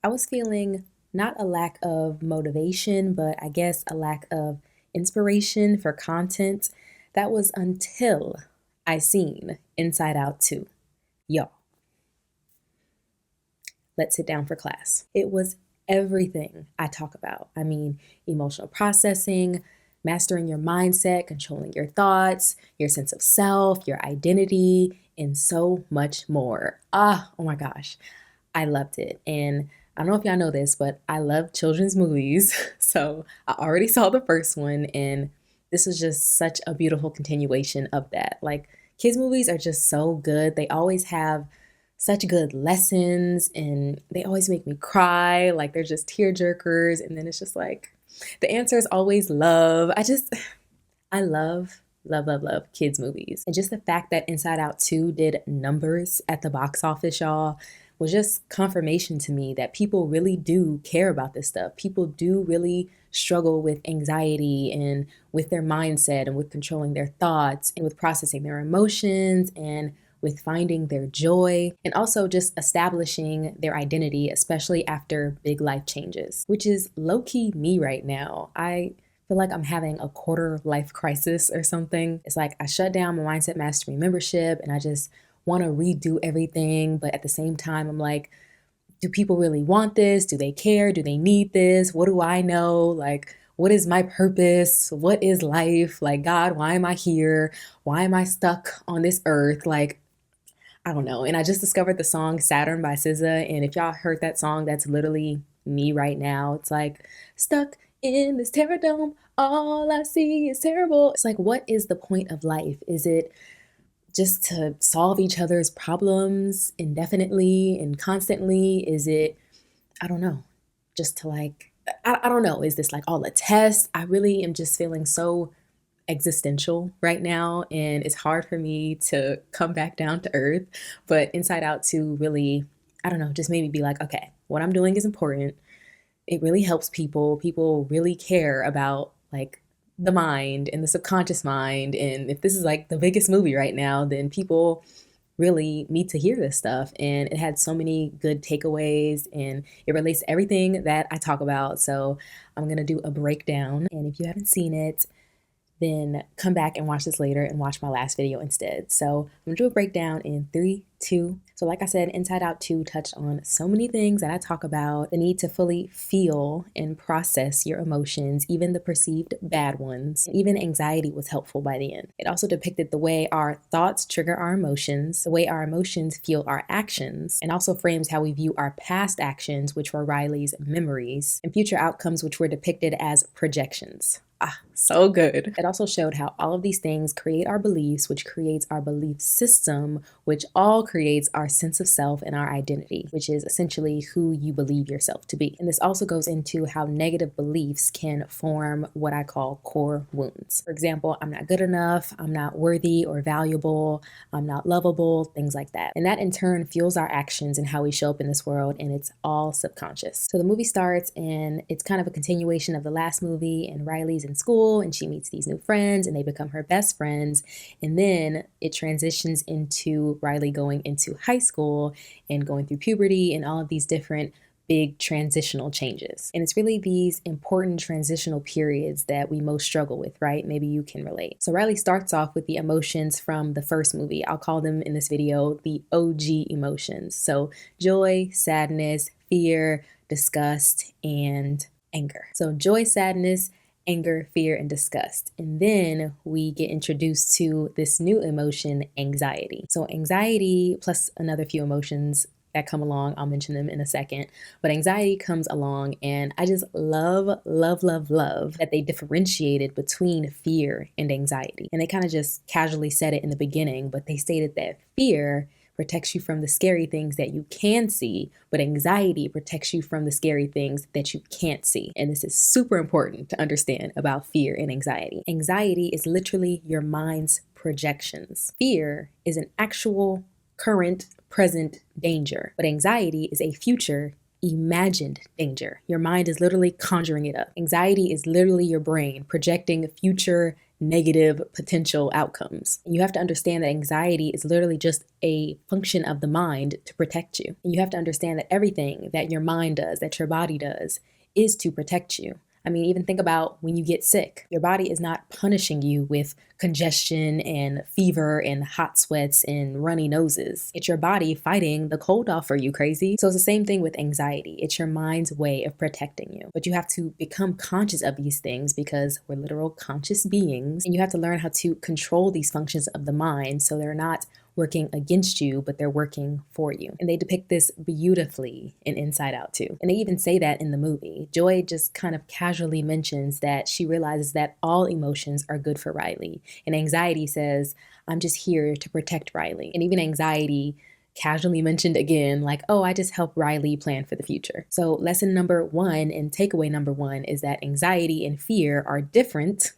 I was feeling not a lack of motivation, but I guess a lack of inspiration for content. That was until I seen Inside Out 2. Y'all, let's sit down for class. It was everything I talk about. I mean, emotional processing, mastering your mindset, controlling your thoughts, your sense of self, your identity, and so much more. Oh my gosh, I loved it. And I don't know if y'all know this, but I love children's movies. So I already saw the first one, and this was just such a beautiful continuation of that. Like, kids' movies are just so good. They always have such good lessons, and they always make me cry. Like, they're just tear jerkers. And then it's just like, the answer is always love. I love kids' movies. And just the fact that Inside Out 2 did numbers at the box office, y'all, was just confirmation to me that people really do care about this stuff. People do really struggle with anxiety and with their mindset and with controlling their thoughts and with processing their emotions and with finding their joy and also just establishing their identity, especially after big life changes, which is low-key me right now. I feel like I'm having a quarter life crisis or something. It's like I shut down my Mindset Mastery membership and I just want to redo everything. But at the same time, I'm like, do people really want this? Do they care? Do they need this? What do I know? Like, what is my purpose? What is life? Like, God, why am I here? Why am I stuck on this earth? Like, I don't know. And I just discovered the song Saturn by SZA. And if y'all heard that song, that's literally me right now. It's like, stuck in this terror dome, all I see is terrible. It's like, what is the point of life? Is it just to solve each other's problems indefinitely and constantly? Is it, I don't know, just to like, I don't know. Is this like all a test? I really am just feeling so existential right now, and it's hard for me to come back down to earth. But Inside Out 2 really, I don't know, just made me be like, okay, what I'm doing is important. It really helps people. People really care about like the mind and the subconscious mind. And if this is like the biggest movie right now, then people really need to hear this stuff. And it had so many good takeaways and it relates to everything that I talk about. So I'm going to do a breakdown. And if you haven't seen it, then come back and watch this later and watch my last video instead. So I'm gonna do a breakdown in 3, 2. So like I said, Inside Out 2 touched on so many things that I talk about. The need to fully feel and process your emotions, even the perceived bad ones. Even anxiety was helpful by the end. It also depicted the way our thoughts trigger our emotions, the way our emotions fuel our actions, and also frames how we view our past actions, which were Riley's memories, and future outcomes, which were depicted as projections. So good. It also showed how all of these things create our beliefs, which creates our belief system, which all creates our sense of self and our identity, which is essentially who you believe yourself to be. And this also goes into how negative beliefs can form what I call core wounds. For example, I'm not good enough, I'm not worthy or valuable, I'm not lovable, things like that. And that in turn fuels our actions and how we show up in this world, and it's all subconscious. So the movie starts and it's kind of a continuation of the last movie, and Riley's in school and she meets these new friends and they become her best friends. And then it transitions into Riley going into high school and going through puberty and all of these different big transitional changes. And it's really these important transitional periods that we most struggle with, right? Maybe you can relate. So Riley starts off with the emotions from the first movie. I'll call them in this video the OG emotions. So joy, sadness, fear, disgust, and anger. So joy, sadness, anger, fear, and disgust. And then we get introduced to this new emotion, anxiety. So anxiety plus another few emotions that come along, I'll mention them in a second, but anxiety comes along, and I just love that they differentiated between fear and anxiety. And they kind of just casually said it in the beginning, but they stated that fear protects you from the scary things that you can see, but anxiety protects you from the scary things that you can't see. And this is super important to understand about fear and anxiety. Anxiety is literally your mind's projections. Fear is an actual, current, present danger, but anxiety is a future, imagined danger. Your mind is literally conjuring it up. Anxiety is literally your brain projecting future negative potential outcomes. And you have to understand that anxiety is literally just a function of the mind to protect you. And you have to understand that everything that your mind does, that your body does, is to protect you. I mean, even think about when you get sick. Your body is not punishing you with congestion and fever and hot sweats and runny noses. It's your body fighting the cold off for you, crazy. So it's the same thing with anxiety. It's your mind's way of protecting you. But you have to become conscious of these things because we're literal conscious beings. And you have to learn how to control these functions of the mind so they're not working against you, but they're working for you. And they depict this beautifully in Inside Out too. And they even say that in the movie. Joy just kind of casually mentions that she realizes that all emotions are good for Riley. And anxiety says, I'm just here to protect Riley. And even anxiety casually mentioned again, like, oh, I just help Riley plan for the future. So lesson number one and takeaway number one is that anxiety and fear are different,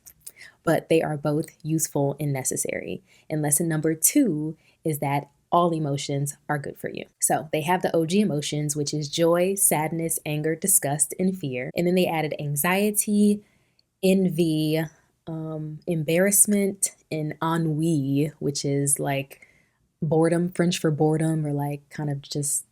but they are both useful and necessary. And lesson number two is that all emotions are good for you. So they have the OG emotions, which is joy, sadness, anger, disgust, and fear. And then they added anxiety, envy, embarrassment, and ennui, which is like boredom, French for boredom, or like kind of just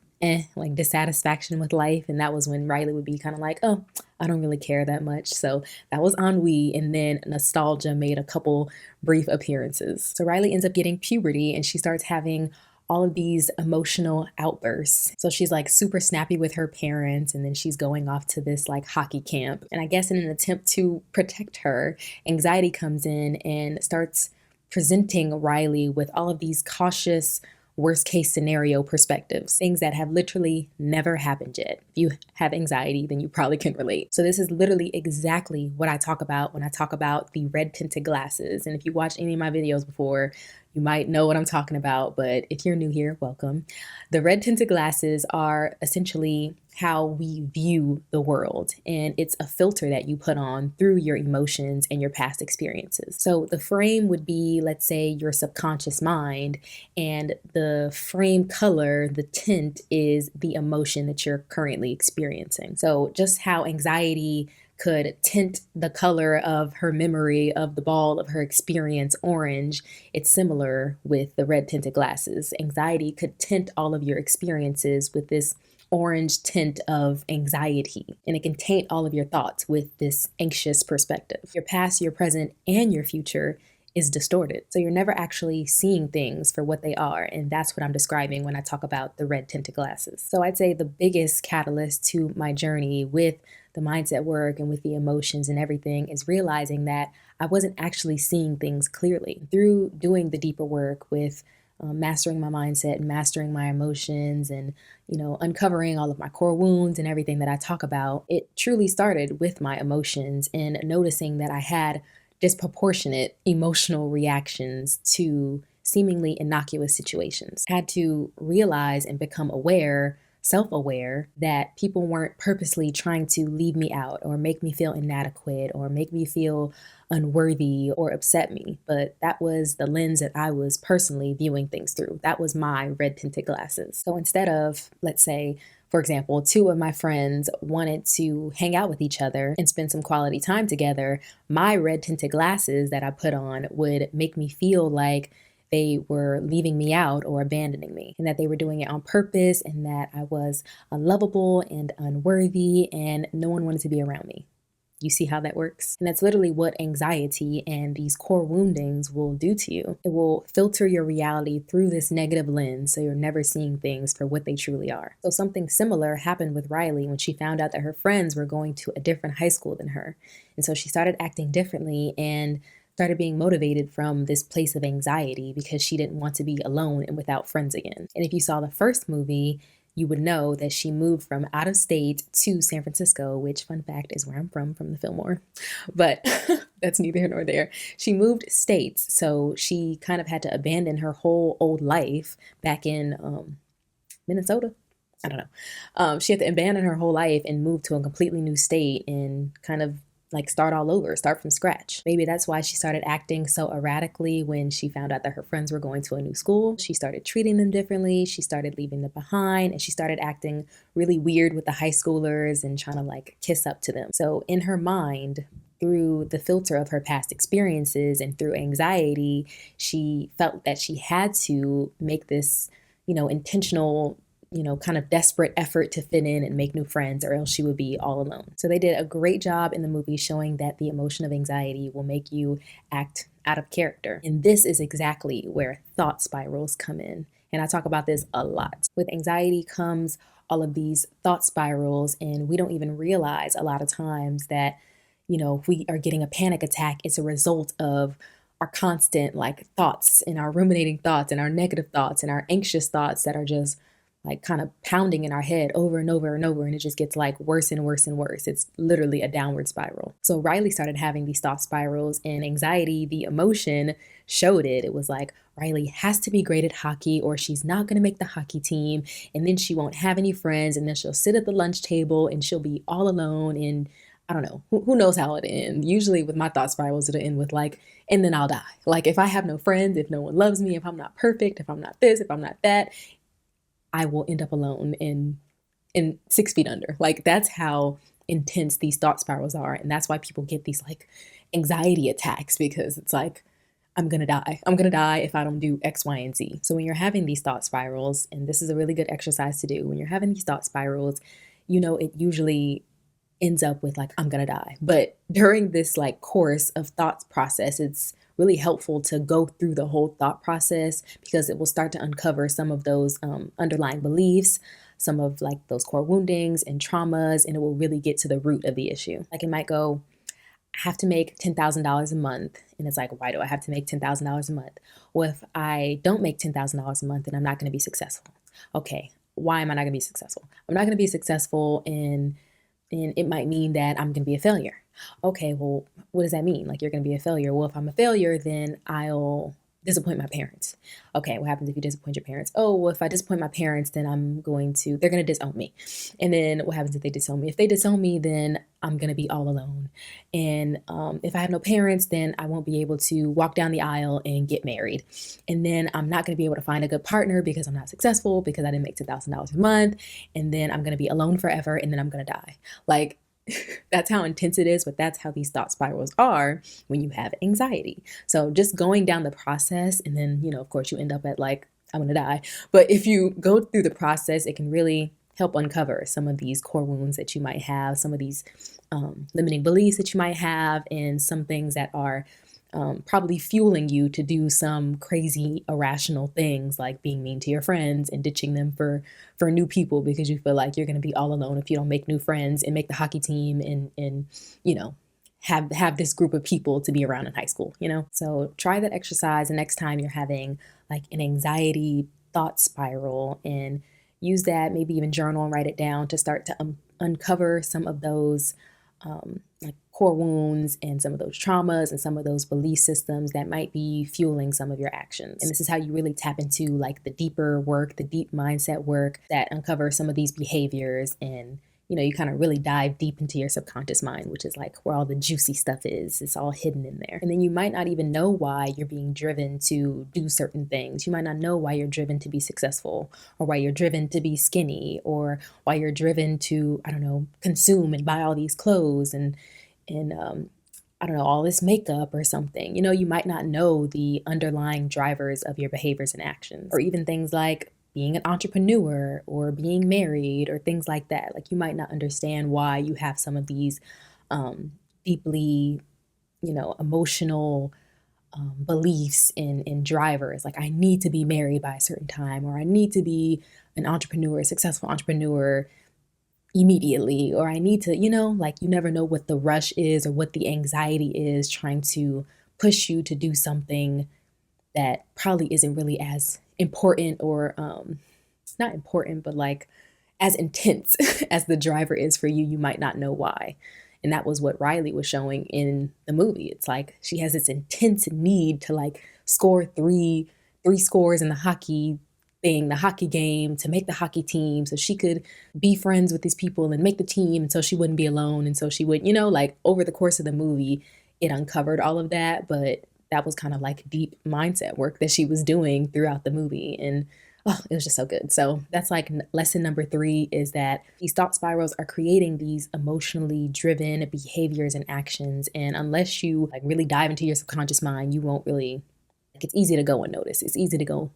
like dissatisfaction with life. And that was when Riley would be kind of like, oh, I don't really care that much. So that was ennui. And then nostalgia made a couple brief appearances. So Riley ends up getting puberty and she starts having all of these emotional outbursts. So she's like super snappy with her parents, and then she's going off to this like hockey camp. And I guess in an attempt to protect her, anxiety comes in and starts presenting Riley with all of these cautious worst case scenario perspectives, things that have literally never happened yet. If you have anxiety, then you probably can relate. So this is literally exactly what I talk about when I talk about the red tinted glasses. And if you watched any of my videos before, you might know what I'm talking about, but if you're new here, welcome. The red tinted glasses are essentially how we view the world, and it's a filter that you put on through your emotions and your past experiences. So the frame would be, let's say, your subconscious mind, and the frame color, the tint, is the emotion that you're currently experiencing. So just how anxiety could tint the color of her memory of the ball of her experience orange, it's similar with the red tinted glasses. Anxiety could tint all of your experiences with this orange tint of anxiety, and it can taint all of your thoughts with this anxious perspective. Your past, your present, and your future is distorted. So you're never actually seeing things for what they are. And that's what I'm describing when I talk about the red tinted glasses. So I'd say the biggest catalyst to my journey with the mindset work and with the emotions and everything is realizing that I wasn't actually seeing things clearly. Through doing the deeper work with mastering my mindset and mastering my emotions and, uncovering all of my core wounds and everything that I talk about, it truly started with my emotions and noticing that I had disproportionate emotional reactions to seemingly innocuous situations. I had to realize and become aware, self-aware, that people weren't purposely trying to leave me out or make me feel inadequate or make me feel unworthy or upset me. But that was the lens that I was personally viewing things through. That was my red tinted glasses. So instead of, let's say, for example, two of my friends wanted to hang out with each other and spend some quality time together, my red tinted glasses that I put on would make me feel like they were leaving me out or abandoning me, and that they were doing it on purpose, and that I was unlovable and unworthy and no one wanted to be around me. You see how that works? And that's literally what anxiety and these core woundings will do to you. It will filter your reality through this negative lens, so you're never seeing things for what they truly are. So something similar happened with Riley when she found out that her friends were going to a different high school than her. And so she started acting differently and started being motivated from this place of anxiety because she didn't want to be alone and without friends again. And if you saw the first movie, you would know that she moved from out of state to San Francisco, which, fun fact, is where I'm from the Fillmore. But that's neither here nor there. She moved states, so she kind of had to abandon her whole old life back in Minnesota. I don't know. She had to abandon her whole life and move to a completely new state and kind of like start all over, start from scratch. Maybe that's why she started acting so erratically when she found out that her friends were going to a new school. She started treating them differently. She started leaving them behind, and she started acting really weird with the high schoolers and trying to like kiss up to them. So in her mind, through the filter of her past experiences and through anxiety, she felt that she had to make this, intentional, kind of desperate effort to fit in and make new friends, or else she would be all alone. So they did a great job in the movie showing that the emotion of anxiety will make you act out of character. And this is exactly where thought spirals come in. And I talk about this a lot. With anxiety comes all of these thought spirals, and we don't even realize a lot of times that, if we are getting a panic attack, it's a result of our constant thoughts and our ruminating thoughts and our negative thoughts and our anxious thoughts that are just kind of pounding in our head over and over and over. And it just gets worse and worse and worse. It's literally a downward spiral. So Riley started having these thought spirals, and anxiety, the emotion, showed it. It was like, Riley has to be great at hockey or she's not going to make the hockey team. And then she won't have any friends. And then she'll sit at the lunch table and she'll be all alone. And I don't know, who knows how it ends. Usually with my thought spirals, it'll end with and then I'll die. If I have no friends, if no one loves me, if I'm not perfect, if I'm not this, if I'm not that, I will end up alone in 6 feet under. That's how intense these thought spirals are. And that's why people get these anxiety attacks, because it's I'm going to die. I'm going to die if I don't do X, Y, and Z. So when you're having these thought spirals, and this is a really good exercise to do, when you're having these thought spirals, it usually ends up with I'm going to die. But during this course of thought process, it's really helpful to go through the whole thought process, because it will start to uncover some of those underlying beliefs, some of those core woundings and traumas, and it will really get to the root of the issue. It might go, I have to make $10,000 a month. And it's why do I have to make $10,000 a month? Well, if I don't make $10,000 a month, then I'm not going to be successful. Okay, why am I not going to be successful? I'm not going to be successful, and it might mean that I'm going to be a failure. Okay, well, what does that mean? You're going to be a failure. Well, if I'm a failure, then I'll disappoint my parents. Okay, what happens if you disappoint your parents? Oh, well, if I disappoint my parents, then they're going to disown me. And then what happens if they disown me? If they disown me, then I'm going to be all alone. And if I have no parents, then I won't be able to walk down the aisle and get married. And then I'm not going to be able to find a good partner because I'm not successful, because I didn't make $10,000 a month. And then I'm going to be alone forever, and then I'm going to die. That's how intense it is, but that's how these thought spirals are when you have anxiety. So just going down the process, and then, of course you end up at I'm going to die. But if you go through the process, it can really help uncover some of these core wounds that you might have, some of these limiting beliefs that you might have, and some things that are probably fueling you to do some crazy irrational things, like being mean to your friends and ditching them for new people, because you feel like you're going to be all alone if you don't make new friends and make the hockey team and have this group of people to be around in high school, So try that exercise the next time you're having an anxiety thought spiral, and use that, maybe even journal and write it down to start to uncover some of those core wounds and some of those traumas and some of those belief systems that might be fueling some of your actions. And this is how you really tap into the deeper work, the deep mindset work that uncovers some of these behaviors, and you kind of really dive deep into your subconscious mind, which is where all the juicy stuff is. It's all hidden in there. And then you might not even know why you're being driven to do certain things. You might not know why you're driven to be successful, or why you're driven to be skinny, or why you're driven to, consume and buy all these clothes and all this makeup or something. You might not know the underlying drivers of your behaviors and actions, or even things like being an entrepreneur or being married or things like that. You might not understand why you have some of these deeply, emotional beliefs and drivers. I need to be married by a certain time, or I need to be an entrepreneur, a successful entrepreneur immediately, or I need to, you never know what the rush is or what the anxiety is trying to push you to do something that probably isn't really as important, or not important, but as intense as the driver is for you. You might not know why. And that was what Riley was showing in the movie. It's she has this intense need to score three scores in the hockey game, to make the hockey team, so she could be friends with these people and make the team, and so she wouldn't be alone, and so she would, over the course of the movie, it uncovered all of that. But that was kind of deep mindset work that she was doing throughout the movie. And Oh, it was just so good. So that's like lesson number 3, is that these thought spirals are creating these emotionally driven behaviors and actions. And unless you like really dive into your subconscious mind, you won't really, like, it's easy to go unnoticed. It's easy to go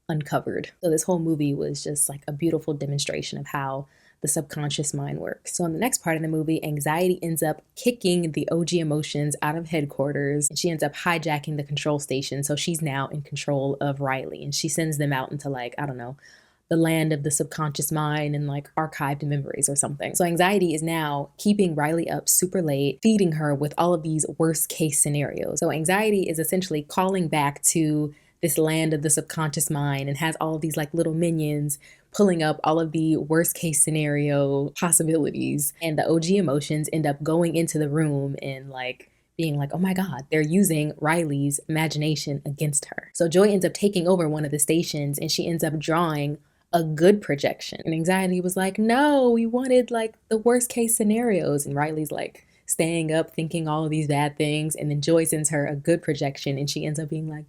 uncovered. So this whole movie was just like a beautiful demonstration of how the subconscious mind works. So in the next part of the movie, anxiety ends up kicking the OG emotions out of headquarters, and she ends up hijacking the control station. So she's now in control of Riley, and she sends them out into, like, I don't know, the land of the subconscious mind and like archived memories or something. So anxiety is now keeping Riley up super late, feeding her with all of these worst case scenarios. So anxiety is essentially calling back to this land of the subconscious mind and has all of these like little minions pulling up all of the worst case scenario possibilities. And the OG emotions end up going into the room and like being like, oh my God, they're using Riley's imagination against her. So Joy ends up taking over one of the stations and she ends up drawing a good projection. And anxiety was like, no, we wanted like the worst case scenarios. And Riley's like staying up thinking all of these bad things. And then Joy sends her a good projection and she ends up being like,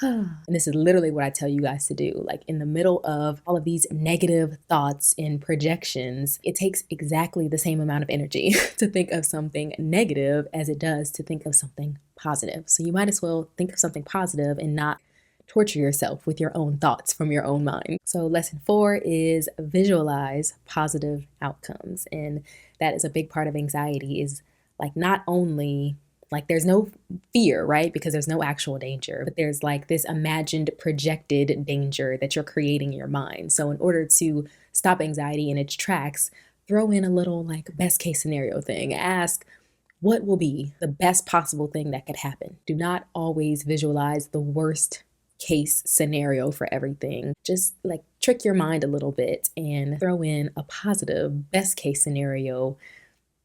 and this is literally what I tell you guys to do. Like in the middle of all of these negative thoughts and projections, it takes exactly the same amount of energy to think of something negative as it does to think of something positive. So you might as well think of something positive and not torture yourself with your own thoughts from your own mind. So lesson 4 is visualize positive outcomes. And that is a big part of anxiety, is like not only like there's no fear, right? Because there's no actual danger, but there's like this imagined projected danger that you're creating in your mind. So in order to stop anxiety in its tracks, throw in a little like best case scenario thing. Ask, what will be the best possible thing that could happen? Do not always visualize the worst case scenario for everything. Just like trick your mind a little bit and throw in a positive best case scenario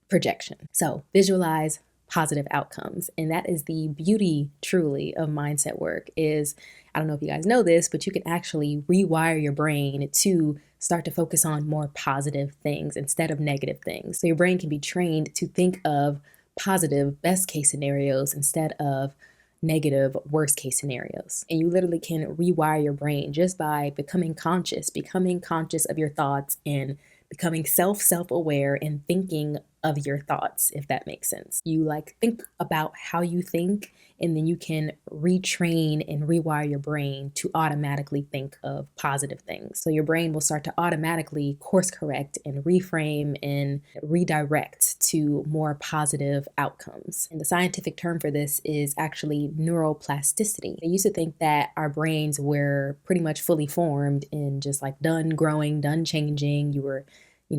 projection. So visualize positive outcomes. And that is the beauty truly of mindset work. Is, I don't know if you guys know this, but you can actually rewire your brain to start to focus on more positive things instead of negative things. So your brain can be trained to think of positive best case scenarios instead of negative worst case scenarios. And you literally can rewire your brain just by becoming conscious of your thoughts and becoming self-aware and thinking of your thoughts, if that makes sense. You like think about how you think, and then you can retrain and rewire your brain to automatically think of positive things. So your brain will start to automatically course correct and reframe and redirect to more positive outcomes. And the scientific term for this is actually neuroplasticity. They used to think that our brains were pretty much fully formed and just like done growing, done changing. You were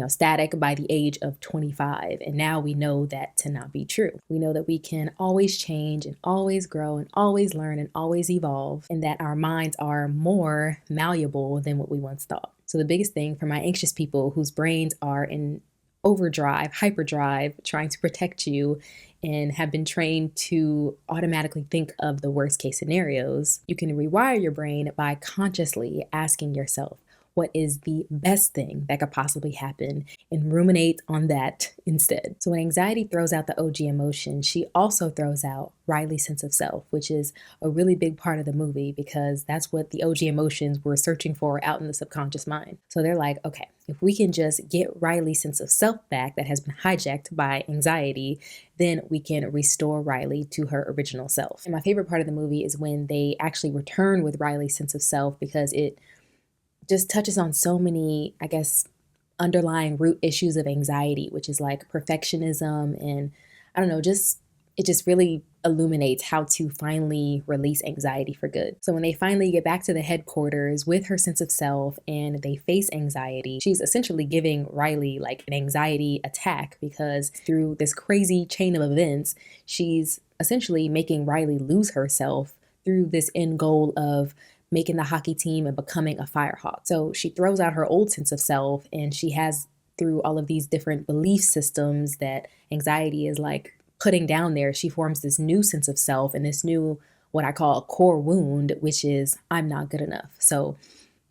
static by the age of 25. And now we know that to not be true. We know that we can always change and always grow and always learn and always evolve, and that our minds are more malleable than what we once thought. So the biggest thing for my anxious people whose brains are in overdrive, hyperdrive, trying to protect you and have been trained to automatically think of the worst case scenarios, you can rewire your brain by consciously asking yourself, what is the best thing that could possibly happen, and ruminate on that instead. So when anxiety throws out the OG emotion, she also throws out Riley's sense of self, which is a really big part of the movie because that's what the OG emotions were searching for out in the subconscious mind. So they're like, okay, if we can just get Riley's sense of self back that has been hijacked by anxiety, then we can restore Riley to her original self. And my favorite part of the movie is when they actually return with Riley's sense of self, because it just touches on so many, I guess, underlying root issues of anxiety, which is like perfectionism. And I don't know, it just really illuminates how to finally release anxiety for good. So when they finally get back to the headquarters with her sense of self and they face anxiety, she's essentially giving Riley like an anxiety attack, because through this crazy chain of events, she's essentially making Riley lose herself through this end goal of making the hockey team and becoming a firehawk. So she throws out her old sense of self, and she has, through all of these different belief systems that anxiety is like putting down there, she forms this new sense of self and this new, what I call a core wound, which is I'm not good enough. So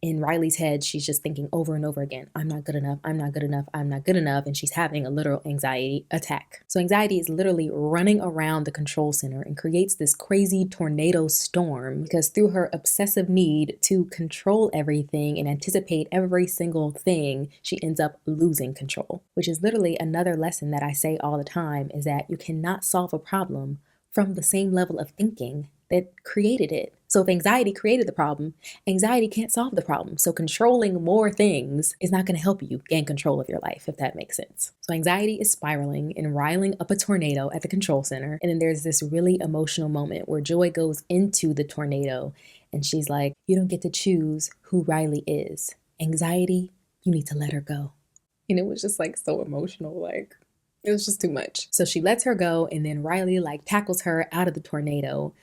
in Riley's head, she's just thinking over and over again, I'm not good enough, I'm not good enough, I'm not good enough. And she's having a literal anxiety attack. So anxiety is literally running around the control center and creates this crazy tornado storm because through her obsessive need to control everything and anticipate every single thing, she ends up losing control, which is literally another lesson that I say all the time is that you cannot solve a problem from the same level of thinking that created it. So if anxiety created the problem, anxiety can't solve the problem. So controlling more things is not going to help you gain control of your life, if that makes sense. So anxiety is spiraling and riling up a tornado at the control center. And then there's this really emotional moment where Joy goes into the tornado and she's like, you don't get to choose who Riley is. Anxiety, you need to let her go. And it was just like so emotional, like it was just too much. So she lets her go and then Riley like tackles her out of the tornado.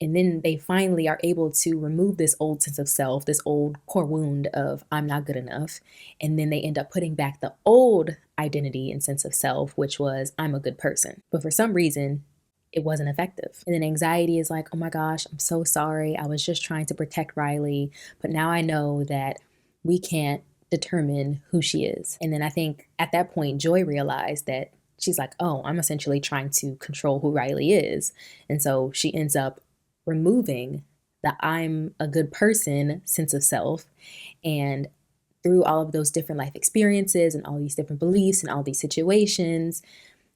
And then they finally are able to remove this old sense of self, this old core wound of I'm not good enough. And then they end up putting back the old identity and sense of self, which was I'm a good person. But for some reason, it wasn't effective. And then anxiety is like, oh my gosh, I'm so sorry. I was just trying to protect Riley. But now I know that we can't determine who she is. And then I think at that point, Joy realized that she's like, oh, I'm essentially trying to control who Riley is. And so she ends up removing the I'm a good person sense of self. And through all of those different life experiences and all these different beliefs and all these situations,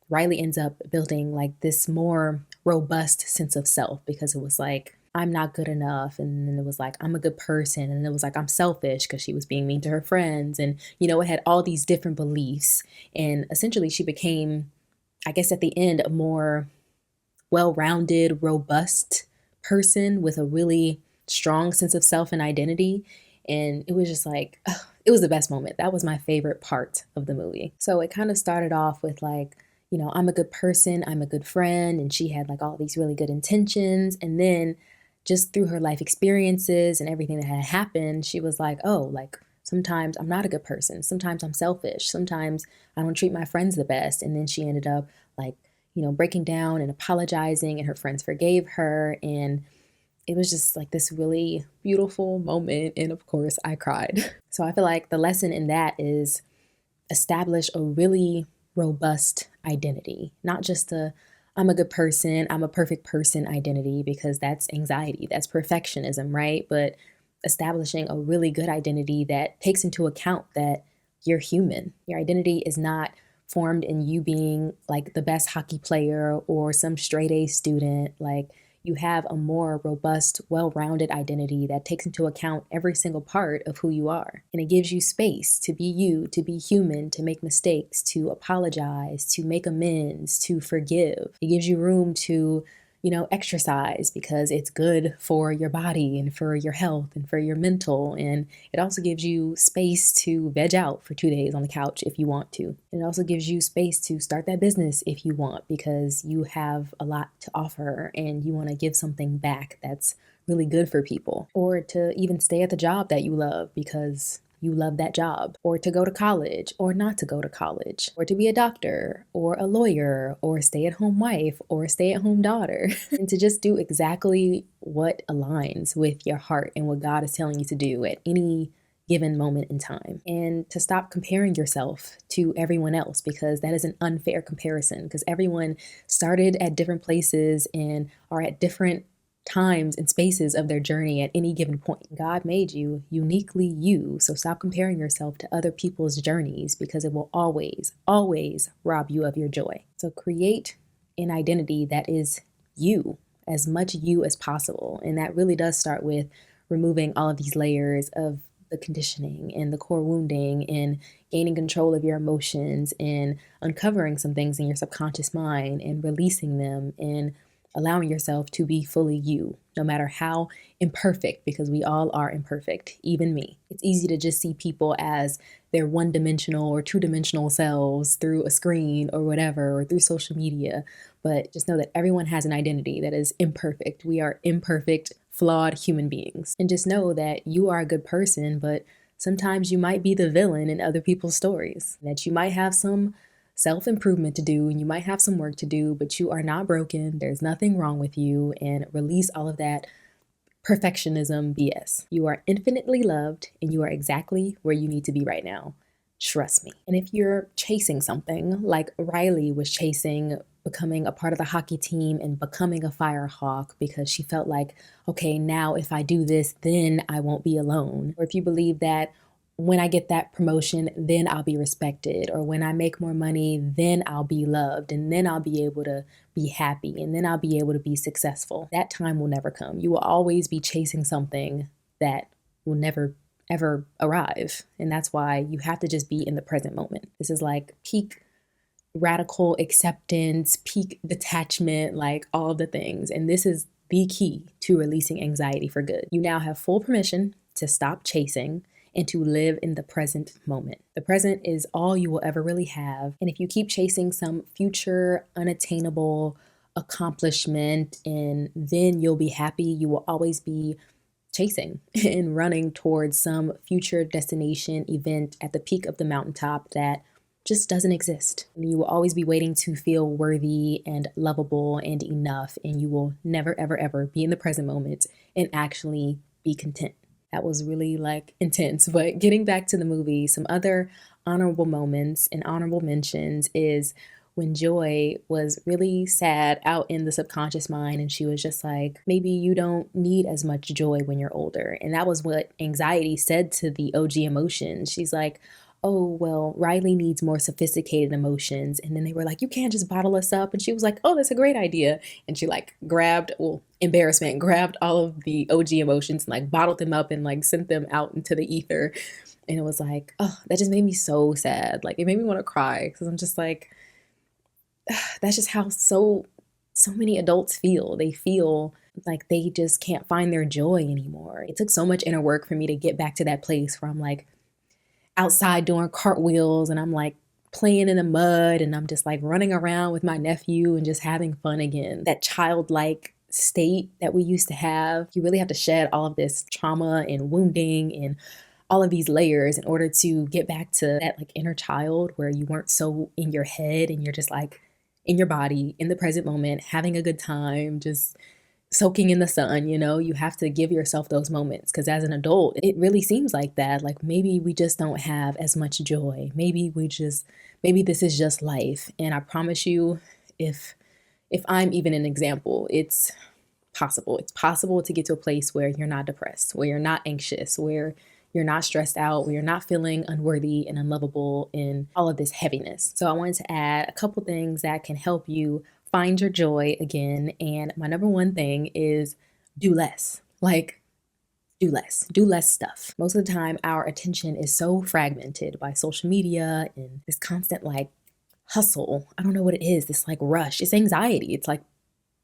Riley ends up building like this more robust sense of self because it was like, I'm not good enough. And then it was like, I'm a good person. And it was like, I'm selfish because she was being mean to her friends. And, you know, it had all these different beliefs. And essentially she became, I guess at the end, a more well-rounded, robust person with a really strong sense of self and identity. And it was just like, it was the best moment. That was my favorite part of the movie. So it kind of started off with like, you know, I'm a good person, I'm a good friend. And she had like all these really good intentions. And then just through her life experiences and everything that had happened, she was like, oh, like sometimes I'm not a good person. Sometimes I'm selfish. Sometimes I don't treat my friends the best. And then she ended up like, you know, breaking down and apologizing, and her friends forgave her. And it was just like this really beautiful moment. And of course, I cried. So I feel like the lesson in that is establish a really robust identity, not just I'm a good person, I'm a perfect person identity, because that's anxiety, that's perfectionism, right? But establishing a really good identity that takes into account that you're human. Your identity is not formed in you being like the best hockey player or some straight A student. Like you have a more robust, well-rounded identity that takes into account every single part of who you are. And it gives you space to be you, to be human, to make mistakes, to apologize, to make amends, to forgive. It gives you room to, you know, exercise because it's good for your body and for your health and for your mental. And it also gives you space to veg out for 2 days on the couch if you want to. And it also gives you space to start that business if you want, because you have a lot to offer and you want to give something back that's really good for people, or to even stay at the job that you love because you love that job, or to go to college or not to go to college, or to be a doctor or a lawyer or a stay-at-home wife or a stay-at-home daughter, and to just do exactly what aligns with your heart and what God is telling you to do at any given moment in time, and to stop comparing yourself to everyone else, because that is an unfair comparison, because everyone started at different places and are at different times and spaces of their journey at any given point. God made you uniquely you, so stop comparing yourself to other people's journeys, because it will always, always rob you of your joy. So create an identity that is you, as much you as possible. And that really does start with removing all of these layers of the conditioning and the core wounding and gaining control of your emotions and uncovering some things in your subconscious mind and releasing them and allowing yourself to be fully you, no matter how imperfect, because we all are imperfect, even me. It's easy to just see people as their one-dimensional or two-dimensional selves through a screen or whatever, or through social media. But just know that everyone has an identity that is imperfect. We are imperfect, flawed human beings. And just know that you are a good person, but sometimes you might be the villain in other people's stories, that you might have some self-improvement to do and you might have some work to do, but you are not broken. There's nothing wrong with you, and release all of that perfectionism BS. You are infinitely loved and you are exactly where you need to be right now. Trust me. And if you're chasing something like Riley was chasing becoming a part of the hockey team and becoming a fire hawk because she felt like, okay, now if I do this, then I won't be alone. Or if you believe that when I get that promotion, then I'll be respected. Or when I make more money, then I'll be loved. And then I'll be able to be happy. And then I'll be able to be successful. That time will never come. You will always be chasing something that will never ever arrive. And that's why you have to just be in the present moment. This is like peak radical acceptance, peak detachment, like all of the things. And this is the key to releasing anxiety for good. You now have full permission to stop chasing and to live in the present moment. The present is all you will ever really have. And if you keep chasing some future unattainable accomplishment and then you'll be happy, you will always be chasing and running towards some future destination event at the peak of the mountaintop that just doesn't exist. You will always be waiting to feel worthy and lovable and enough, and you will never, ever, ever be in the present moment and actually be content. That was really like intense, but getting back to the movie, some other honorable moments and honorable mentions is when Joy was really sad out in the subconscious mind and she was just like, maybe you don't need as much joy when you're older. And that was what anxiety said to the OG emotions. She's like, oh, well, Riley needs more sophisticated emotions. And then they were like, you can't just bottle us up. And she was like, oh, that's a great idea. And she like grabbed all of the OG emotions and like bottled them up and like sent them out into the ether. And it was like, oh, that just made me so sad. Like it made me want to cry because I'm just like, that's just how so many adults feel. They feel like they just can't find their joy anymore. It took so much inner work for me to get back to that place where I'm like outside doing cartwheels and I'm like playing in the mud and I'm just like running around with my nephew and just having fun again. That childlike state that we used to have. You really have to shed all of this trauma and wounding and all of these layers in order to get back to that like inner child where you weren't so in your head and you're just like in your body, in the present moment, having a good time, just soaking in the sun. You have to give yourself those moments because as an adult, it really seems like that. Like maybe we just don't have as much joy. Maybe this is just life. And I promise you, if I'm even an example, it's possible. It's possible to get to a place where you're not depressed, where you're not anxious, where you're not stressed out, where you're not feeling unworthy and unlovable and all of this heaviness. So I wanted to add a couple things that can help you find your joy again. And my number one thing is do less. Like, do less stuff. Most of the time, our attention is so fragmented by social media and this constant like hustle. I don't know what it is, this like rush. It's anxiety. It's like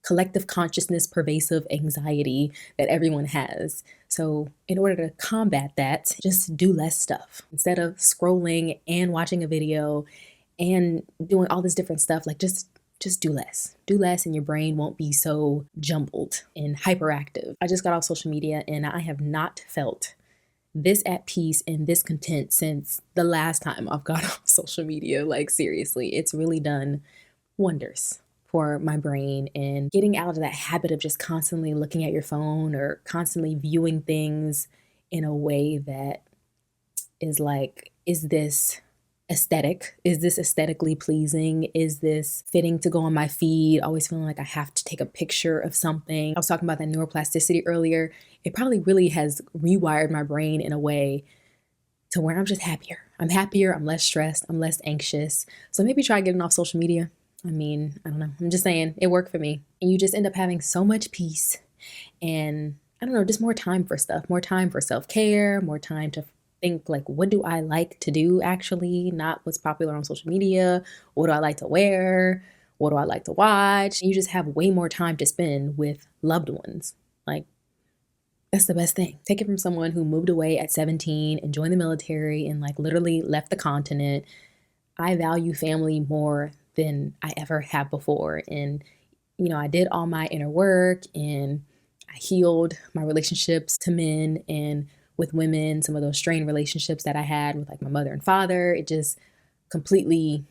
collective consciousness, pervasive anxiety that everyone has. So in order to combat that, just do less stuff. Instead of scrolling and watching a video and doing all this different stuff, like just do less. Do less and your brain won't be so jumbled and hyperactive. I just got off social media and I have not felt this at peace and this content since the last time I've got off social media. Like seriously, it's really done wonders for my brain and getting out of that habit of just constantly looking at your phone or constantly viewing things in a way that is like, is this aesthetic? Is this aesthetically pleasing? Is this fitting to go on my feed? Always feeling like I have to take a picture of something. I was talking about that neuroplasticity earlier. It probably really has rewired my brain in a way to where I'm just happier. I'm happier, I'm less stressed, I'm less anxious. So maybe try getting off social media. I mean, I don't know. I'm just saying it worked for me. And you just end up having so much peace and I don't know, just more time for stuff, more time for self-care, more time to think like, what do I like to do actually? Not what's popular on social media. What do I like to wear? What do I like to watch? You just have way more time to spend with loved ones. Like, that's the best thing. Take it from someone who moved away at 17 and joined the military and like literally left the continent. I value family more than I ever have before. And, I did all my inner work and I healed my relationships to men and with women, some of those strained relationships that I had with like my mother and father. It just completely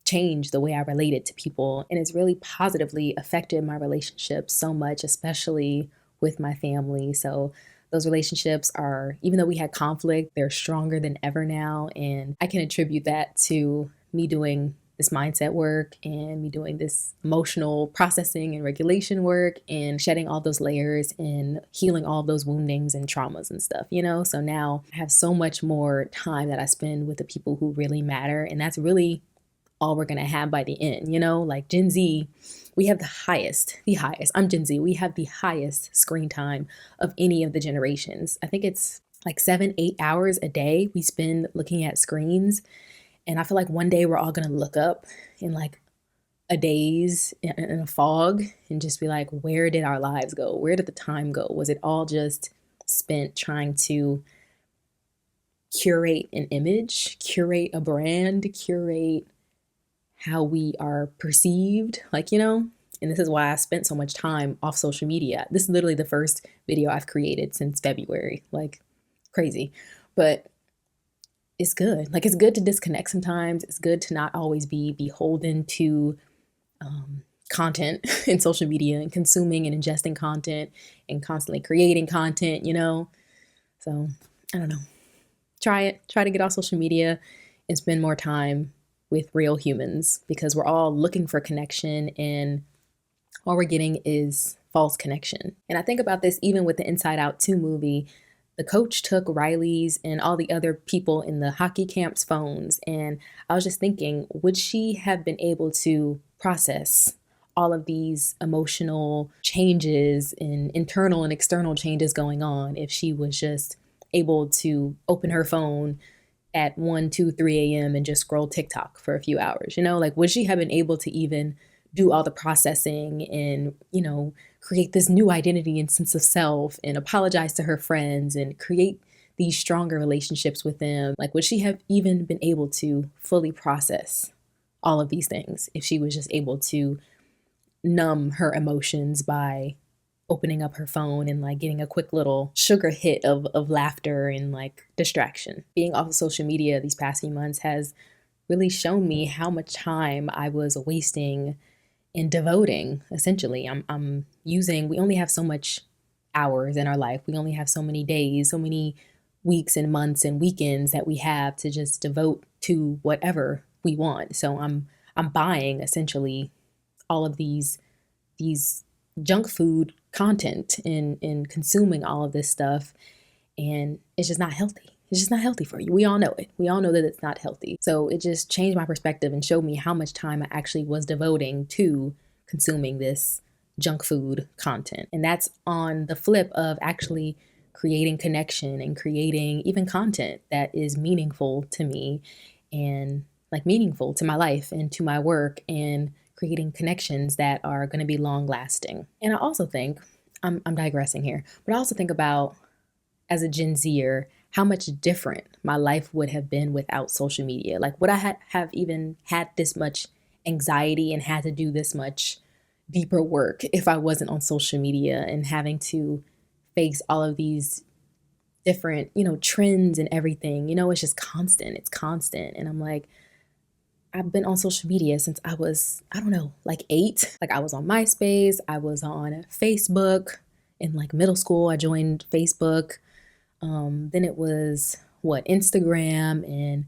changed the way I related to people. And it's really positively affected my relationships so much, especially with my family. So those relationships are, even though we had conflict, they're stronger than ever now. And I can attribute that to me doing this mindset work and me doing this emotional processing and regulation work and shedding all those layers and healing all those woundings and traumas and stuff, you know? So now I have so much more time that I spend with the people who really matter. And that's really all we're going to have by the end, you know? Like Gen Z, we have the highest, I'm Gen Z, we have the highest screen time of any of the generations. I think it's like 7-8 hours a day we spend looking at screens. And I feel like one day we're all going to look up in like a daze in a fog and just be like, where did our lives go? Where did the time go? Was it all just spent trying to curate an image, curate a brand, curate how we are perceived, like, you know? And this is why I spent so much time off social media. This is literally the first video I've created since February, like crazy. But it's good. Like, it's good to disconnect sometimes. It's good to not always be beholden to content in social media and consuming and ingesting content and constantly creating content, you know? So I don't know. Try it. Try to get off social media and spend more time with real humans, because we're all looking for connection and all we're getting is false connection. And I think about this even with the Inside Out 2 movie. The coach took Riley's and all the other people in the hockey camp's phones. And I was just thinking, would she have been able to process all of these emotional changes and internal and external changes going on if she was just able to open her phone at 1, 2, 3 a.m. and just scroll TikTok for a few hours? You know, like, would she have been able to even do all the processing and, you know, create this new identity and sense of self and apologize to her friends and create these stronger relationships with them? Like, would she have even been able to fully process all of these things if she was just able to numb her emotions by opening up her phone and like getting a quick little sugar hit of laughter and like distraction? Being off of social media these past few months has really shown me how much time I was wasting in devoting. Essentially, I'm using, we only have so much hours in our life. We only have so many days, so many weeks and months and weekends that we have to just devote to whatever we want. So I'm buying essentially all of these junk food content and consuming all of this stuff, and it's just not healthy. It's just not healthy for you. We all know it. We all know that it's not healthy. So it just changed my perspective and showed me how much time I actually was devoting to consuming this junk food content. And that's on the flip of actually creating connection and creating even content that is meaningful to me and like meaningful to my life and to my work, and creating connections that are going to be long lasting. And I also think, I'm digressing here, but I also think about, as a Gen Zer, how much different my life would have been without social media. Like, would I have even had this much anxiety and had to do this much deeper work if I wasn't on social media and having to face all of these different, you know, trends and everything? You know, it's just constant. It's constant. And I'm like, I've been on social media since I was, I don't know, like 8. Like, I was on MySpace, I was on Facebook. In like middle school, I joined Facebook. Then it was Instagram and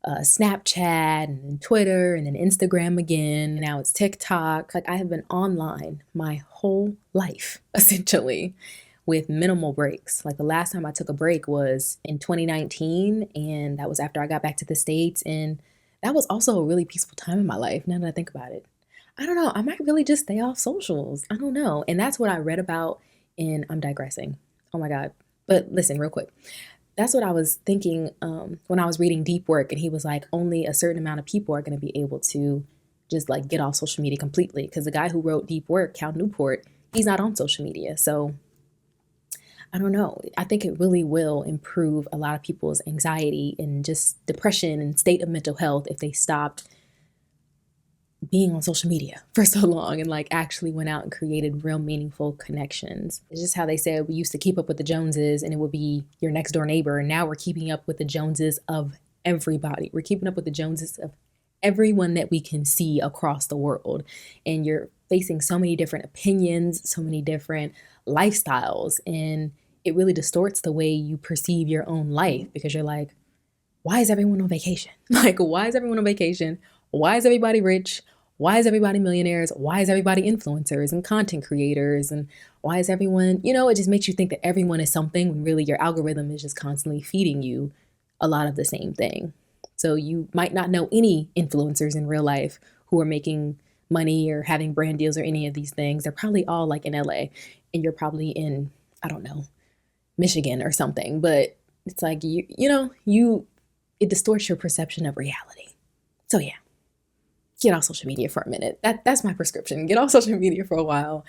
Snapchat and then Twitter and then Instagram again. And now it's TikTok. Like, I have been online my whole life, essentially, with minimal breaks. Like, the last time I took a break was in 2019, and that was after I got back to the States. And that was also a really peaceful time in my life, now that I think about it. I don't know, I might really just stay off socials. I don't know. And that's what I read about in, I'm digressing. Oh my God. But listen, real quick. That's what I was thinking when I was reading Deep Work, and he was like, only a certain amount of people are going to be able to just like get off social media completely. Because the guy who wrote Deep Work, Cal Newport, he's not on social media. So I don't know. I think it really will improve a lot of people's anxiety and just depression and state of mental health if they stopped being on social media for so long and like actually went out and created real meaningful connections. It's just how they said we used to keep up with the Joneses and it would be your next door neighbor. And now we're keeping up with the Joneses of everybody. We're keeping up with the Joneses of everyone that we can see across the world. And you're facing so many different opinions, so many different lifestyles, and it really distorts the way you perceive your own life because you're like, why is everyone on vacation? Like, why is everyone on vacation? Why is everybody rich? Why is everybody millionaires? Why is everybody influencers and content creators? And why is everyone, it just makes you think that everyone is something when really your algorithm is just constantly feeding you a lot of the same thing. So you might not know any influencers in real life who are making money or having brand deals or any of these things. They're probably all like in LA, and you're probably in, I don't know, Michigan or something. But it's like, it distorts your perception of reality. So yeah, get off social media for a minute. That's my prescription. Get off social media for a while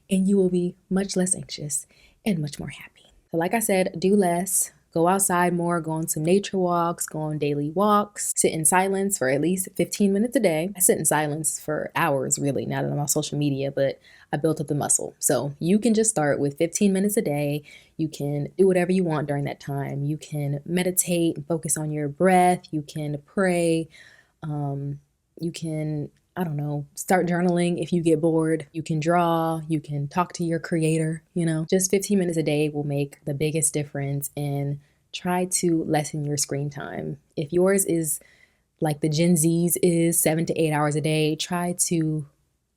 and you will be much less anxious and much more happy. So like I said, do less, go outside more, go on some nature walks, go on daily walks, sit in silence for at least 15 minutes a day. I sit in silence for hours really now that I'm on social media, but I built up the muscle. So you can just start with 15 minutes a day. You can do whatever you want during that time. You can meditate and focus on your breath. You can pray. You can, start journaling if you get bored. You can draw. You can talk to your creator. Just 15 minutes a day will make the biggest difference, and try to lessen your screen time. If yours is like the Gen Z's is 7 to 8 hours a day, try to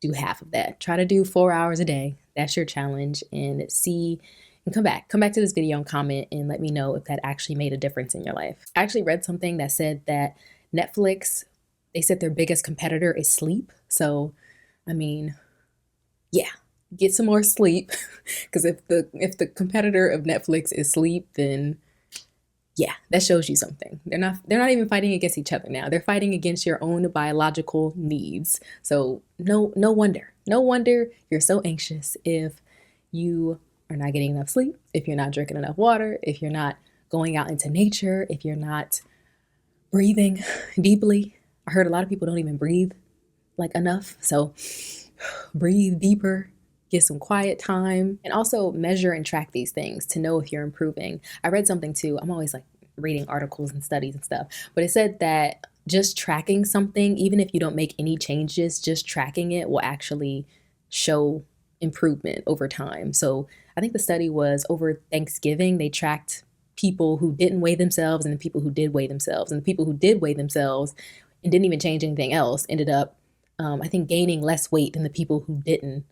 do half of that. Try to do 4 hours a day. That's your challenge, and come back to this video and comment and let me know if that actually made a difference in your life. I actually read something that said that Netflix, they said their biggest competitor is sleep. So, yeah, get some more sleep. Because if the competitor of Netflix is sleep, then yeah, that shows you something. They're not even fighting against each other now. They're fighting against your own biological needs. So no wonder you're so anxious if you are not getting enough sleep, if you're not drinking enough water, if you're not going out into nature, if you're not breathing deeply. I heard a lot of people don't even breathe like enough. So breathe deeper, get some quiet time, and also measure and track these things to know if you're improving. I read something too. I'm always like reading articles and studies and stuff, but it said that just tracking something, even if you don't make any changes, just tracking it will actually show improvement over time. So I think the study was over Thanksgiving. They tracked people who didn't weigh themselves and the people who did weigh themselves. And the people who did weigh themselves and didn't even change anything else ended up, I think, gaining less weight than the people who didn't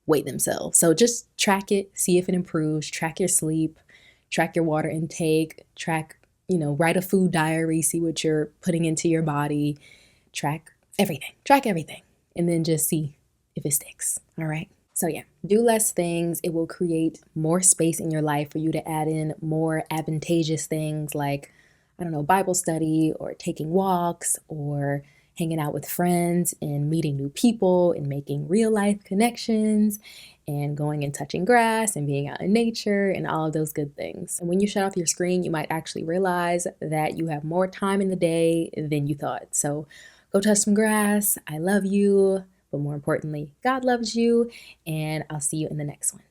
weigh themselves. So just track it, see if it improves, track your sleep, track your water intake, write a food diary, see what you're putting into your body, track everything, and then just see if it sticks. All right. So yeah, do less things. It will create more space in your life for you to add in more advantageous things like, Bible study or taking walks or hanging out with friends and meeting new people and making real life connections and going and touching grass and being out in nature and all of those good things. And when you shut off your screen, you might actually realize that you have more time in the day than you thought. So go touch some grass. I love you. But more importantly, God loves you, and I'll see you in the next one.